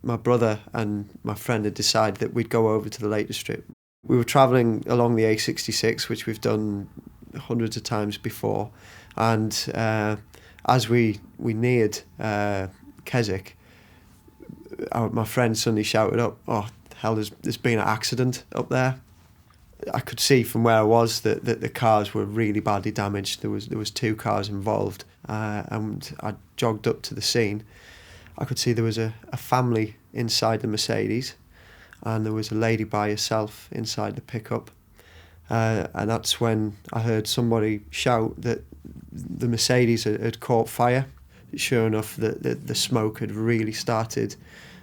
my brother and my friend had decided that we'd go over to the Lake District. We were travelling along the A66, which we've done hundreds of times before, and as we neared Keswick, my friend suddenly shouted up, "Oh, hell, there's been an accident up there." I could see from where I was that the cars were really badly damaged. There was 2 cars involved, and I jogged up to the scene. I could see there was a family inside the Mercedes, and there was a lady by herself inside the pickup. And that's when I heard somebody shout that the Mercedes had caught fire. Sure enough, the smoke had really started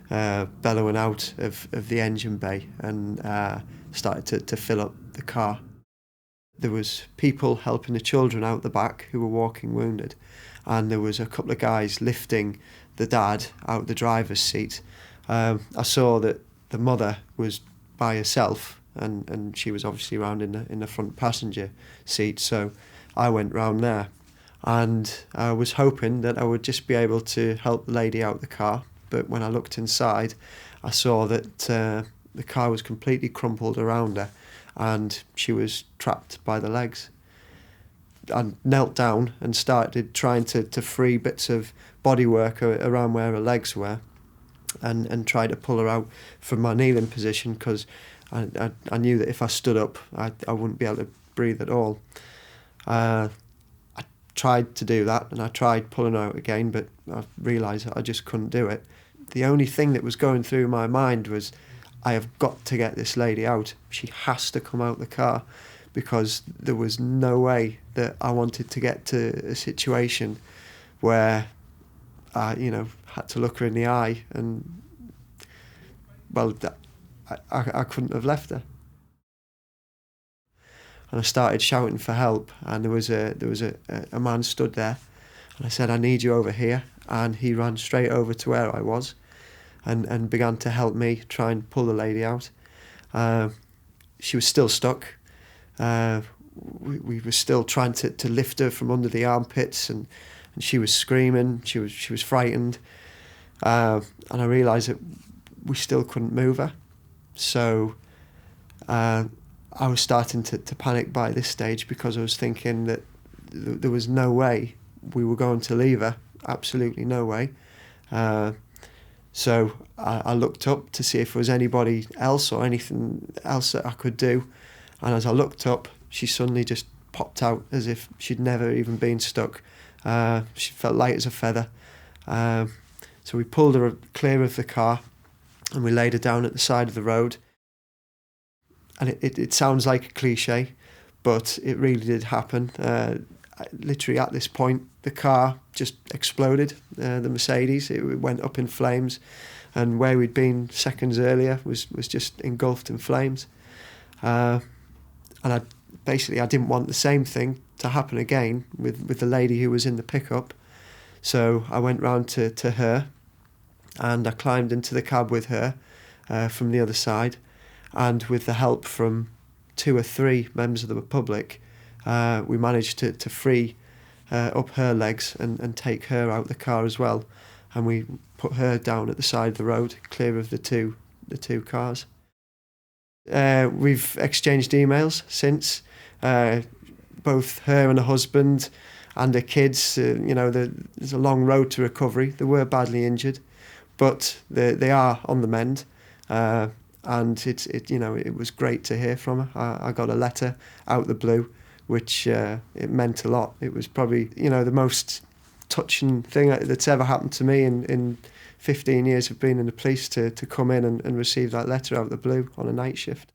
bellowing out of the engine bay and started to fill up the car. There was people helping the children out the back who were walking wounded, and there was a couple of guys lifting the dad out the driver's seat. I saw that the mother was by herself, and she was obviously round in the front passenger seat, so I went round there, and I was hoping that I would just be able to help the lady out the car. But when I looked inside, I saw that the car was completely crumpled around her, and she was trapped by the legs. I knelt down and started trying to free bits of bodywork around where her legs were, and try to pull her out from my kneeling position, because I knew that if I stood up, I wouldn't be able to breathe at all. I tried to do that, and I tried pulling her out again, but I realised that I just couldn't do it. The only thing that was going through my mind was, I have got to get this lady out. She has to come out the car, because there was no way that I wanted to get to a situation where I, had to look her in the eye, and, well, I couldn't have left her. And I started shouting for help, and there was a man stood there, and I said, "I need you over here," and he ran straight over to where I was, and began to help me try and pull the lady out. She was still stuck. We were still trying to lift her from under the armpits, and she was screaming. She was frightened, and I realised that we still couldn't move her. So I was starting to panic by this stage, because I was thinking that there was no way we were going to leave her. Absolutely no way. So I looked up to see if there was anybody else or anything else that I could do. And as I looked up, she suddenly just popped out as if she'd never even been stuck. She felt light as a feather. So we pulled her clear of the car, and we laid her down at the side of the road. And it sounds like a cliche, but it really did happen. Literally at this point, the car just exploded, the Mercedes. It went up in flames, and where we'd been seconds earlier was just engulfed in flames. And I didn't want the same thing to happen again with the lady who was in the pickup. So I went round to her, and I climbed into the cab with her from the other side. And with the help from 2 or 3 members of the public, we managed to free up her legs and take her out the car as well. And we put her down at the side of the road, clear of the two cars. We've exchanged emails since. Both her and her husband and her kids, there's a long road to recovery. They were badly injured, but they are on the mend. And it was great to hear from her. I got a letter out the blue, which it meant a lot. It was probably the most touching thing that's ever happened to me in 15 years of being in the police, to come in and receive that letter out the blue on a night shift.